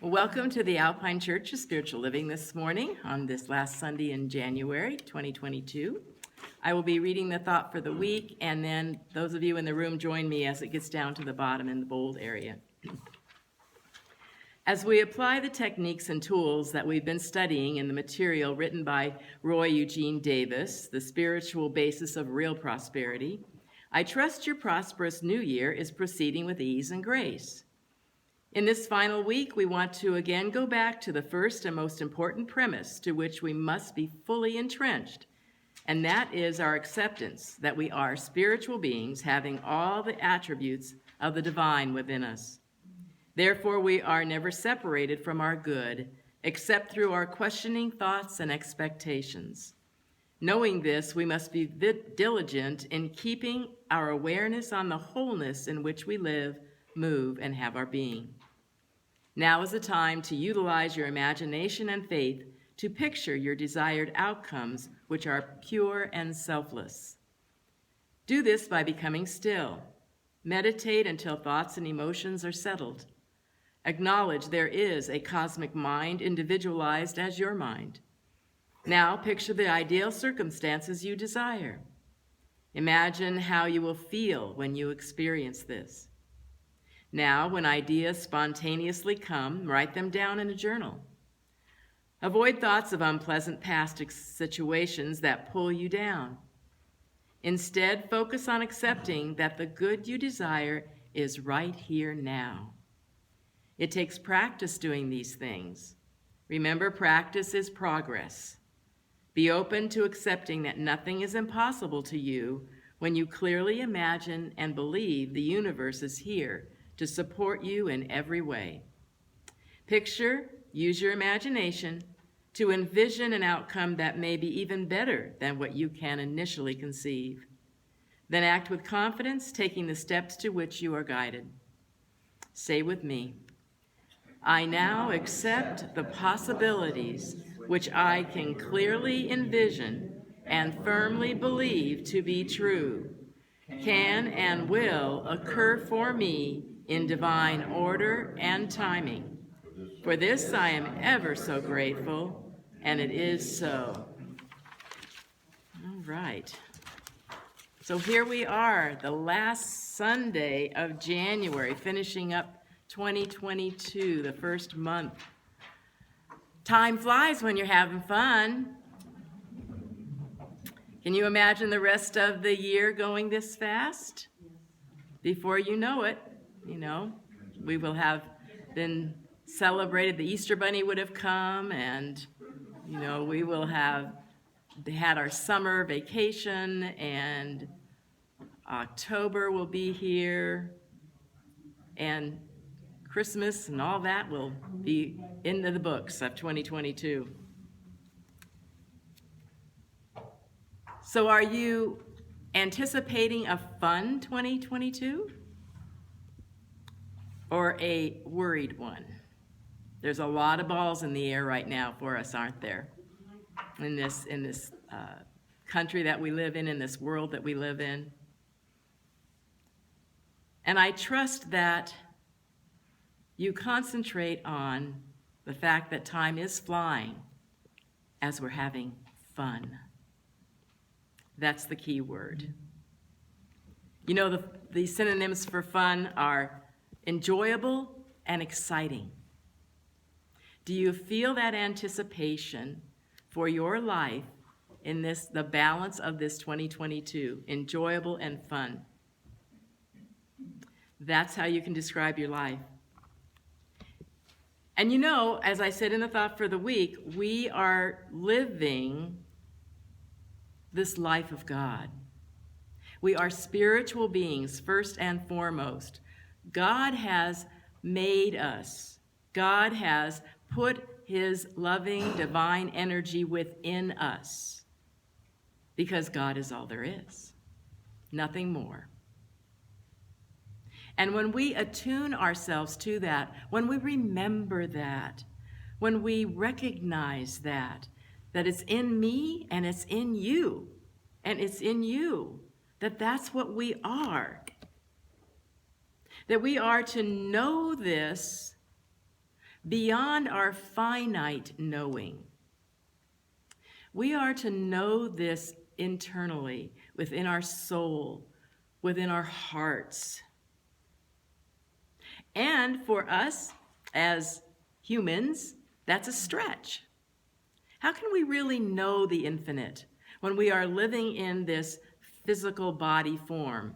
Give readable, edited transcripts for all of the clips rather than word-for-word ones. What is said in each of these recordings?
Welcome to the Alpine Church of Spiritual Living this morning on this last Sunday in January 2022. I will be reading the thought for the week, and then those of you in the room join me as it gets down to the bottom in the bold area. As we apply the techniques and tools that we've been studying in the material written by Roy Eugene Davis, The Spiritual Basis of Real Prosperity, I trust your prosperous new year is proceeding with ease and grace. In this final week, we want to again go back to the first and most important premise to which we must be fully entrenched, and that is our acceptance that we are spiritual beings having all the attributes of the divine within us. Therefore, we are never separated from our good, except through our questioning thoughts and expectations. Knowing this, we must be diligent in keeping our awareness on the wholeness in which we live, move, and have our being. Now is the time to utilize your imagination and faith to picture your desired outcomes, which are pure and selfless. Do this by becoming still. Meditate until thoughts and emotions are settled. Acknowledge there is a cosmic mind individualized as your mind. Now picture the ideal circumstances you desire. Imagine how you will feel when you experience this. Now, when ideas spontaneously come, write them down in a journal. Avoid thoughts of unpleasant past situations that pull you down. Instead, focus on accepting that the good you desire is right here now. It takes practice doing these things. Remember, practice is progress. Be open to accepting that nothing is impossible to you when you clearly imagine and believe the universe is here to support you in every way. Picture, use your imagination to envision an outcome that may be even better than what you can initially conceive. Then act with confidence, taking the steps to which you are guided. Say with me, I now accept the possibilities which I can clearly envision and firmly believe to be true, can and will occur for me in divine order and timing. For this I am ever so grateful, and it is so. All right. So here we are, the last Sunday of January, finishing up 2022, the first month. Time flies when you're having fun. Can you imagine the rest of the year going this fast? Before you know it, we will have been celebrated. The Easter Bunny would have come, and, we will have had our summer vacation, and October will be here, and Christmas and all that will be into the books of 2022. So are you anticipating a fun 2022 or a worried one? There's a lot of balls in the air right now for us, aren't there? In this country that we live in this world that we live in. And I trust that you concentrate on the fact that time is flying as we're having fun. That's the key word. The synonyms for fun are enjoyable and exciting. Do you feel that anticipation for your life in the balance of this 2022, enjoyable and fun? That's how you can describe your life. And as I said in the thought for the week, we are living this life of God. We are spiritual beings, first and foremost. God has made us. God has put his loving, divine energy within us because God is all there is, nothing more. And when we attune ourselves to that, when we remember that, when we recognize that it's in me and it's in you, and it's in you, that's what we are. That we are to know this beyond our finite knowing. We are to know this internally, within our soul, within our hearts. And for us as humans, that's a stretch. How can we really know the infinite when we are living in this physical body form?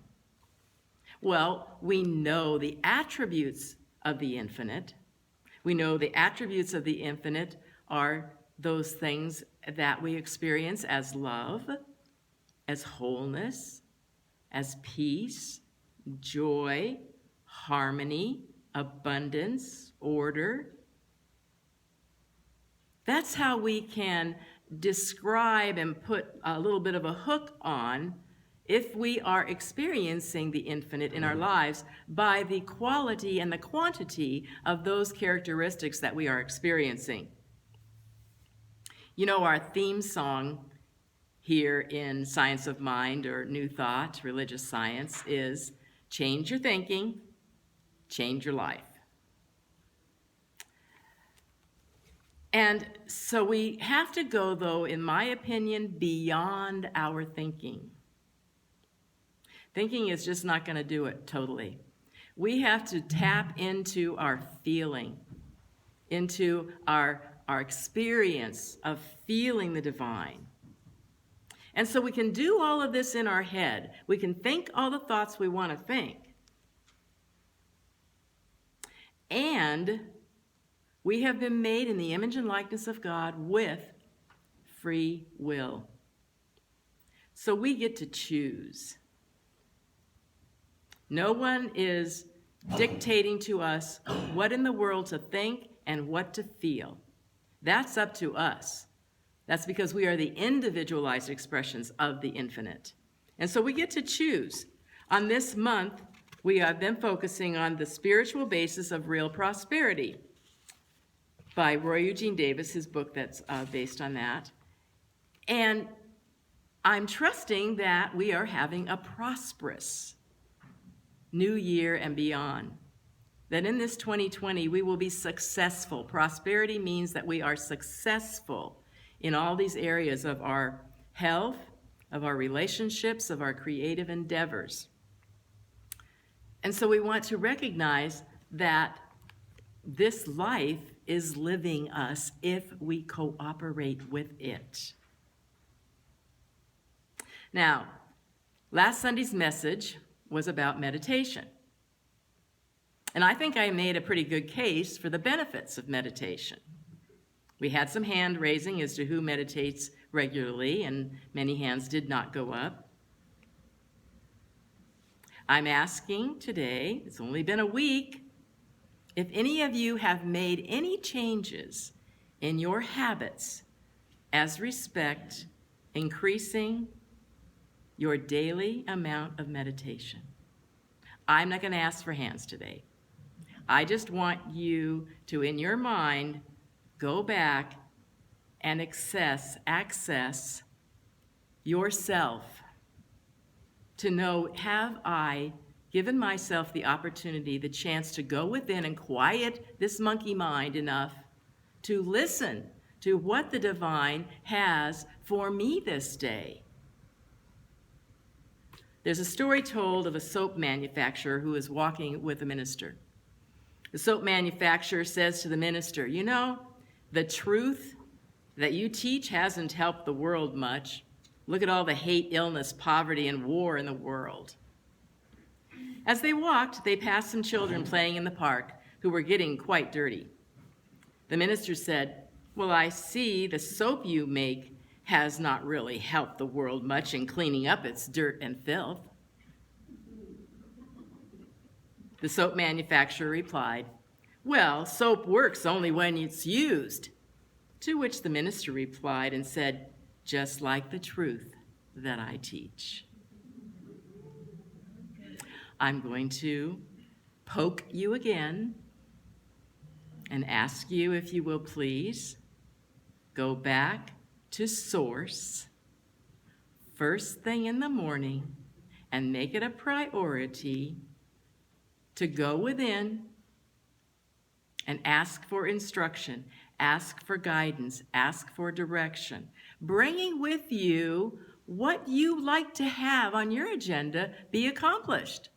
Well, we know the attributes of the infinite. We know the attributes of the infinite are those things that we experience as love, as wholeness, as peace, joy, harmony, abundance, order. That's how we can describe and put a little bit of a hook on if we are experiencing the infinite in our lives by the quality and the quantity of those characteristics that we are experiencing. You know, our theme song here in Science of Mind or New Thought, religious science, is change your thinking, change your life. And so we have to go, though, in my opinion, beyond our thinking. Thinking is just not going to do it totally. We have to tap into our feeling, into our experience of feeling the divine. And so we can do all of this in our head. We can think all the thoughts we want to think. And we have been made in the image and likeness of God with free will. So we get to choose. No one is dictating to us what in the world to think and what to feel. That's up to us. That's because we are the individualized expressions of the infinite. And so we get to choose. On this month, we have been focusing on the spiritual basis of real prosperity by Roy Eugene Davis, his book that's based on that. And I'm trusting that we are having a prosperous new year and beyond. That in this 2020, we will be successful. Prosperity means that we are successful in all these areas of our health, of our relationships, of our creative endeavors. And so we want to recognize that this life is living us if we cooperate with it. Now, last Sunday's message was about meditation. And I think I made a pretty good case for the benefits of meditation. We had some hand raising as to who meditates regularly, and many hands did not go up. I'm asking today, it's only been a week, if any of you have made any changes in your habits as respect increasing your daily amount of meditation. I'm not going to ask for hands today. I just want you to, in your mind, go back and access yourself to know, have I given myself the opportunity, the chance to go within and quiet this monkey mind enough to listen to what the divine has for me this day? There's a story told of a soap manufacturer who is walking with a minister. The soap manufacturer says to the minister, you know, the truth that you teach hasn't helped the world much. Look at all the hate, illness, poverty, and war in the world. As they walked, they passed some children playing in the park who were getting quite dirty. The minister said, well, I see the soap you make has not really helped the world much in cleaning up its dirt and filth. The soap manufacturer replied, well, soap works only when it's used. To which the minister replied and said, just like the truth that I teach. I'm going to poke you again and ask you, if you will please, go back to source first thing in the morning and make it a priority to go within and ask for instruction, ask for guidance, ask for direction, bringing with you what you like to have on your agenda be accomplished.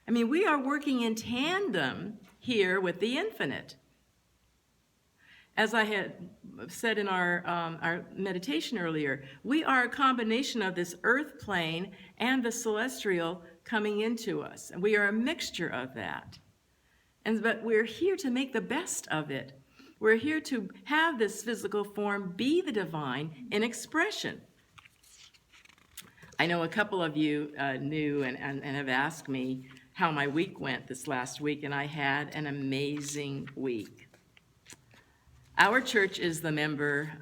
I mean, we are working in tandem here with the infinite. As I had said in our meditation earlier, we are a combination of this earth plane and the celestial coming into us. And we are a mixture of that. But we're here to make the best of it. We're here to have this physical form be the divine in expression. I know a couple of you knew and have asked me how my week went this last week, and I had an amazing week. Our church is the member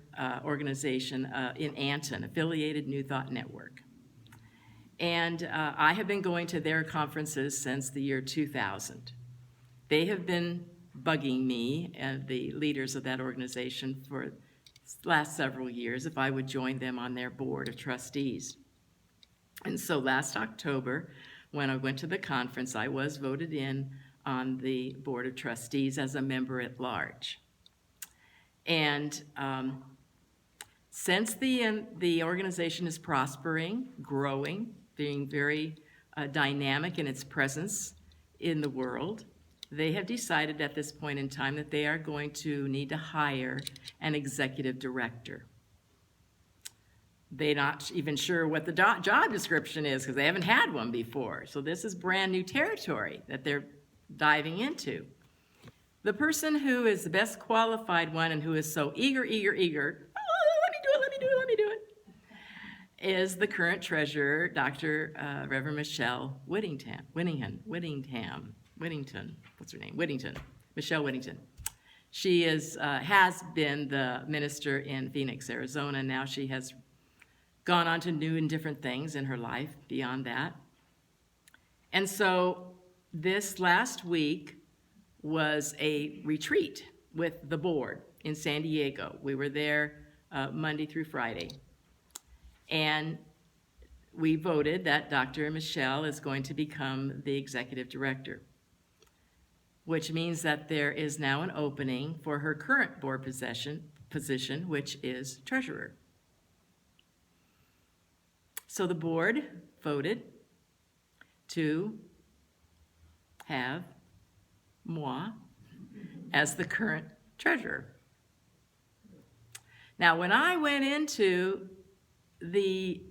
organization in Anton, Affiliated New Thought Network. And I have been going to their conferences since the year 2000. They have been bugging me and the leaders of that organization for the last several years if I would join them on their board of trustees. And so last October, when I went to the conference, I was voted in on the board of trustees as a member at large. And since the organization is prospering, growing, being very dynamic in its presence in the world, they have decided at this point in time that they are going to need to hire an executive director. They're not even sure what the job description is because they haven't had one before. So this is brand new territory that they're diving into. The person who is the best qualified one and who is so eager, let me do it, is the current treasurer, Dr. Reverend Michelle Whittington. Michelle Whittington. She has been the minister in Phoenix, Arizona. Now she has gone on to new and different things in her life beyond that. And so this last week was a retreat with the board in San Diego. We were there Monday through Friday. And we voted that Dr. Michelle is going to become the executive director, which means that there is now an opening for her current board position, which is treasurer. So the board voted to have moi as the current treasurer. Now, when I went into the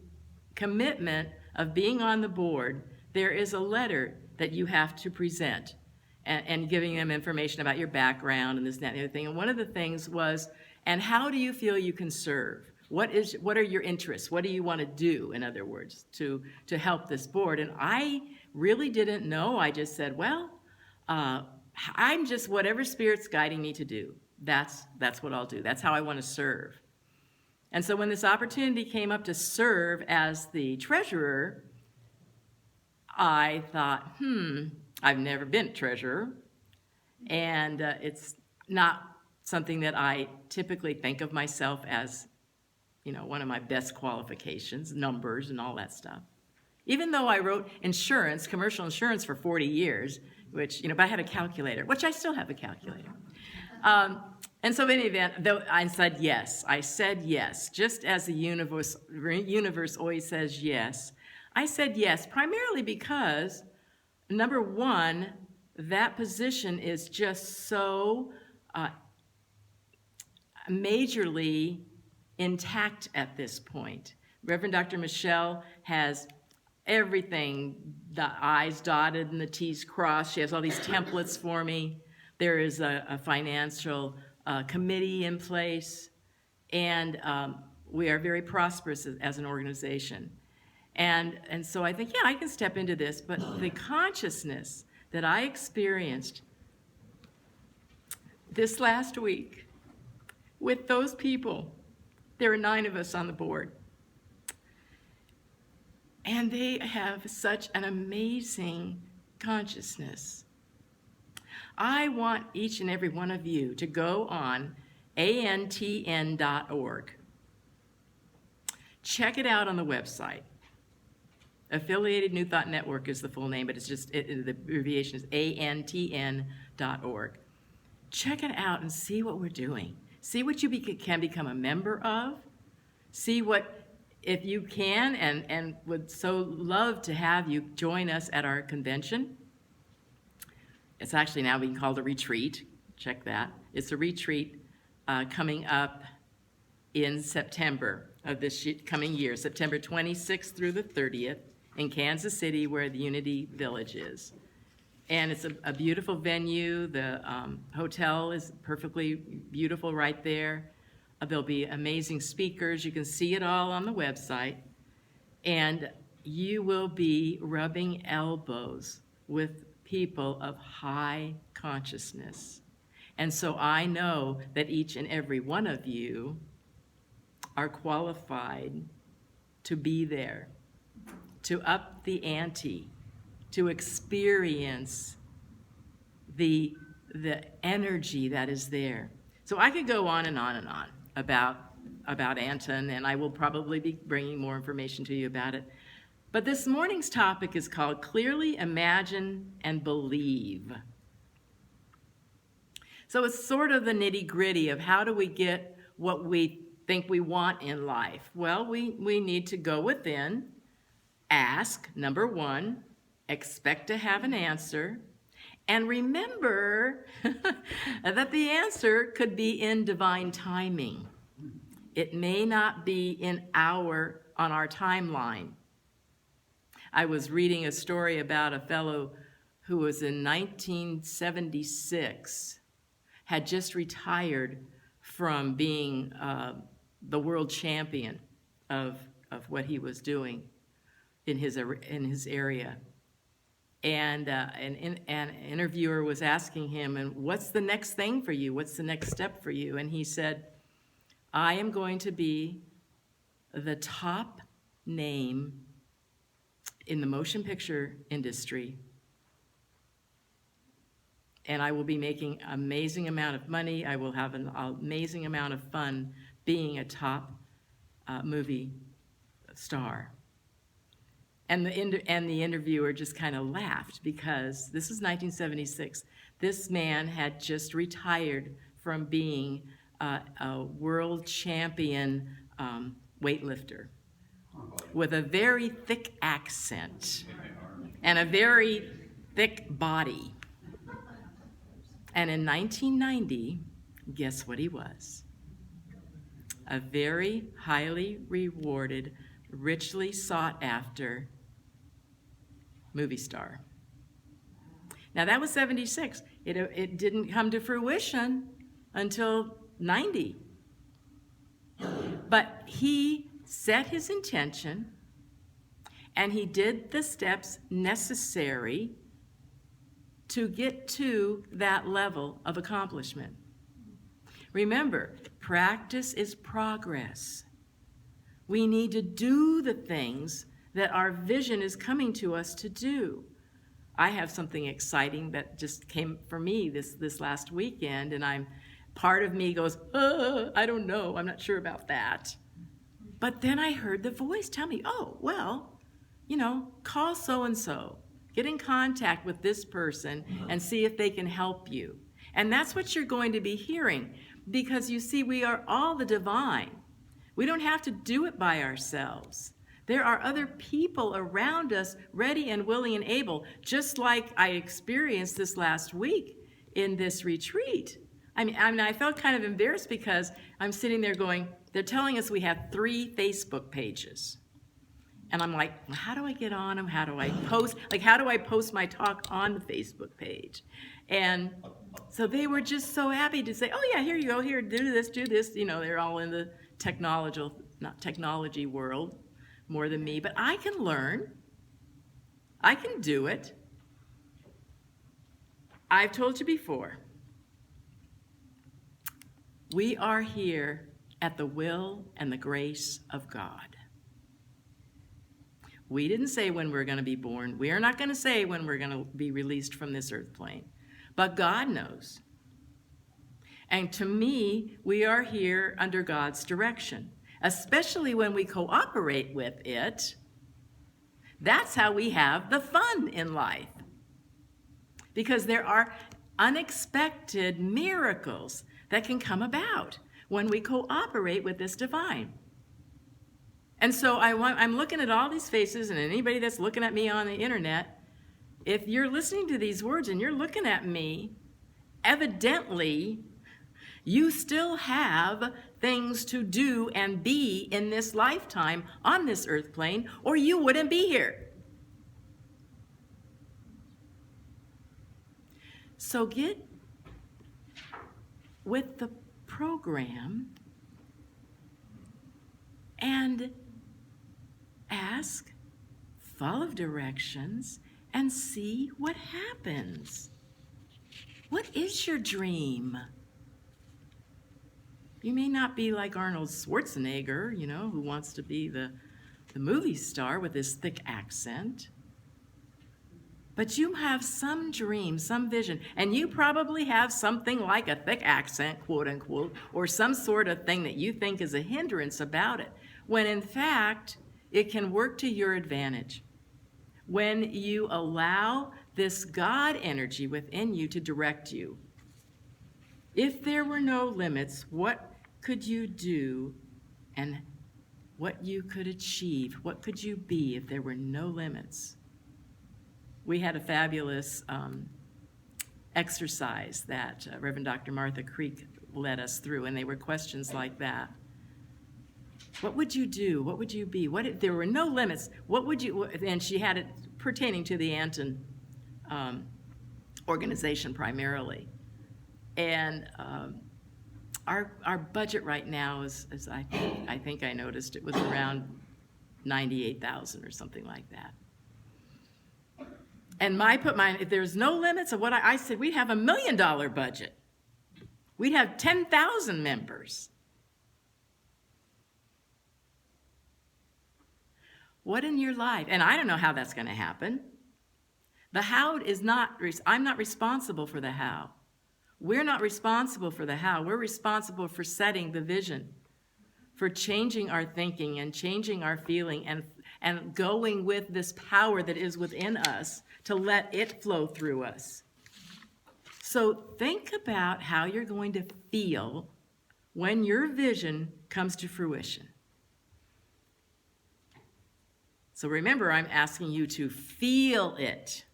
commitment of being on the board, there is a letter that you have to present and giving them information about your background and this, that, and the other thing. And one of the things was, and how do you feel you can serve? What are your interests? What do you want to do, in other words, to help this board? And I really didn't know. I just said, well, I'm just whatever Spirit's guiding me to do. That's what I'll do. That's how I want to serve. And so when this opportunity came up to serve as the treasurer, I thought, I've never been a treasurer, and it's not something that I typically think of myself as, one of my best qualifications, numbers and all that stuff. Even though I wrote insurance, commercial insurance for 40 years, which, but I had a calculator, which I still have a calculator. And so in any event, though I said yes, just as the universe always says yes. I said yes, primarily because, number one, that position is just so majorly intact at this point. Reverend Dr. Michelle has everything, the I's dotted and the T's crossed. She has all these templates for me. There is a financial committee in place, and we are very prosperous as an organization. And so I think, I can step into this, but the consciousness that I experienced this last week with those people, there are 9 of us on the board, and they have such an amazing consciousness. I want each and every one of you to go on antn.org. Check it out on the website. Affiliated New Thought Network is the full name, but it's just the abbreviation is antn.org. check it out and see what we're doing. See what you can become a member of. See what, if you can, and would so love to have you join us at our convention. It's actually now being called a retreat. Check that. It's a retreat coming up in September of this coming year, September 26th through the 30th in Kansas City, where the Unity Village is. And it's a beautiful venue. The hotel is perfectly beautiful right there. There'll be amazing speakers. You can see it all on the website. And you will be rubbing elbows with people of high consciousness. And so I know that each and every one of you are qualified to be there, to up the ante, to experience the energy that is there. So I could go on and on and on about Anton, and I will probably be bringing more information to you about it. But this morning's topic is called Clearly Imagine and Believe. So it's sort of the nitty-gritty of how do we get what we think we want in life. Well, we need to go within, ask, number one, expect to have an answer, and remember that the answer could be in divine timing. It may not be on our timeline. I was reading a story about a fellow who was in 1976, had just retired from being the world champion of what he was doing in his area. And an interviewer was asking him, and what's the next thing for you? What's the next step for you? And he said, I am going to be the top name in the motion picture industry, and I will be making an amazing amount of money. I will have an amazing amount of fun being a top movie star. And the interviewer just kind of laughed because this is 1976. This man had just retired from being a world champion weightlifter with a very thick accent and a very thick body. And in 1990, guess what he was? A very highly rewarded, richly sought after movie star. Now that was 76. It didn't come to fruition until 90. But he set his intention and he did the steps necessary to get to that level of accomplishment. Remember, practice is progress. We need to do the things that our vision is coming to us to do. I have something exciting that just came for me this last weekend, and part of me goes, I don't know, I'm not sure about that. But then I heard the voice tell me, oh, well, call so-and-so. Get in contact with this person and see if they can help you. And that's what you're going to be hearing, because you see, we are all the divine. We don't have to do it by ourselves. There are other people around us ready and willing and able, just like I experienced this last week in this retreat. I mean, I felt kind of embarrassed because I'm sitting there going, they're telling us we have 3 Facebook pages. And I'm like, well, how do I get on them? How do I post? How do I post my talk on the Facebook page? And so they were just so happy to say, oh yeah, here you go, here, do this. They're all in the technology world more than me, but I can learn. I can do it. I've told you before, we are here at the will and the grace of God. We didn't say when we're going to be born. We are not going to say when we're going to be released from this earth plane. But God knows. And to me, we are here under God's direction, especially when we cooperate with it. That's how we have the fun in life. Because there are unexpected miracles that can come about when we cooperate with this divine. And so I'm looking at all these faces, and anybody that's looking at me on the internet, if you're listening to these words and you're looking at me, evidently you still have things to do and be in this lifetime on this earth plane, or you wouldn't be here. So get with the program and ask, follow directions, and see what happens. What is your dream? You may not be like Arnold Schwarzenegger, who wants to be the movie star with his thick accent. But you have some dream, some vision, and you probably have something like a thick accent, quote unquote, or some sort of thing that you think is a hindrance about it, when in fact, it can work to your advantage. When you allow this God energy within you to direct you. If there were no limits, what could you do and what you could achieve? What could you be if there were no limits? We had a fabulous exercise that Reverend Dr. Martha Creek led us through, and they were questions like that. What would you do? What would you be? What if there were no limits? What would you? And she had it pertaining to the Anton organization primarily. And our budget right now is I think I noticed it was around $98,000 or something like that. And if there's no limits of what I said, we'd have $1 million budget. We'd have 10,000 members. What in your life? And I don't know how that's going to happen. The how is not, I'm not responsible for the how. We're not responsible for the how. We're responsible for setting the vision, for changing our thinking and changing our feeling and going with this power that is within us to let it flow through us. So think about how you're going to feel when your vision comes to fruition. So remember, I'm asking you to feel it.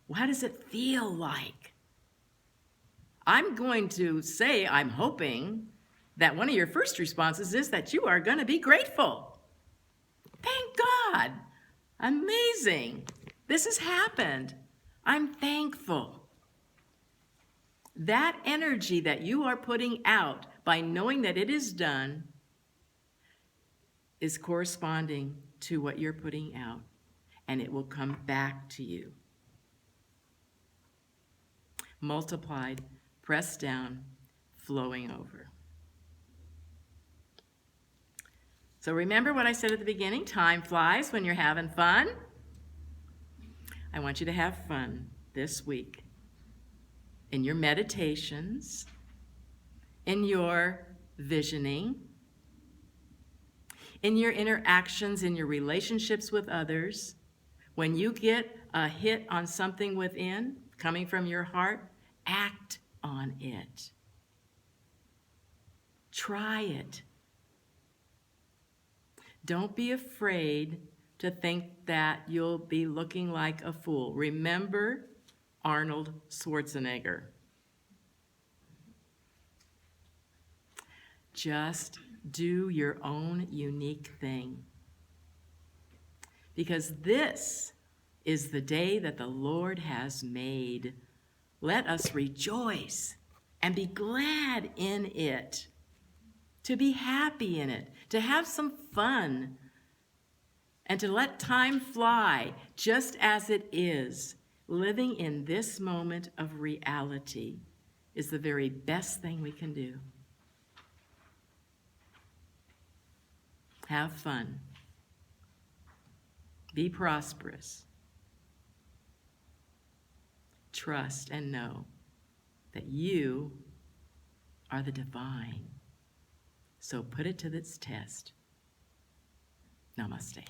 What does it feel like? I'm going to say, I'm hoping that one of your first responses is that you are going to be grateful. Thank God. Amazing. This has happened. I'm thankful. That energy that you are putting out by knowing that it is done is corresponding to what you're putting out, and it will come back to you. Multiplied, pressed down, flowing over. So remember what I said at the beginning, time flies when you're having fun. I want you to have fun this week in your meditations, in your visioning, in your interactions, in your relationships with others. When you get a hit on something within, coming from your heart, act on it. Try it. Don't be afraid to think that you'll be looking like a fool. Remember Arnold Schwarzenegger. Just do your own unique thing. Because this is the day that the Lord has made. Let us rejoice and be glad in it, to be happy in it, to have some fun, and to let time fly just as it is. Living in this moment of reality is the very best thing we can do. Have fun. Be prosperous. Trust and know that you are the divine. So put it to its test. Namaste.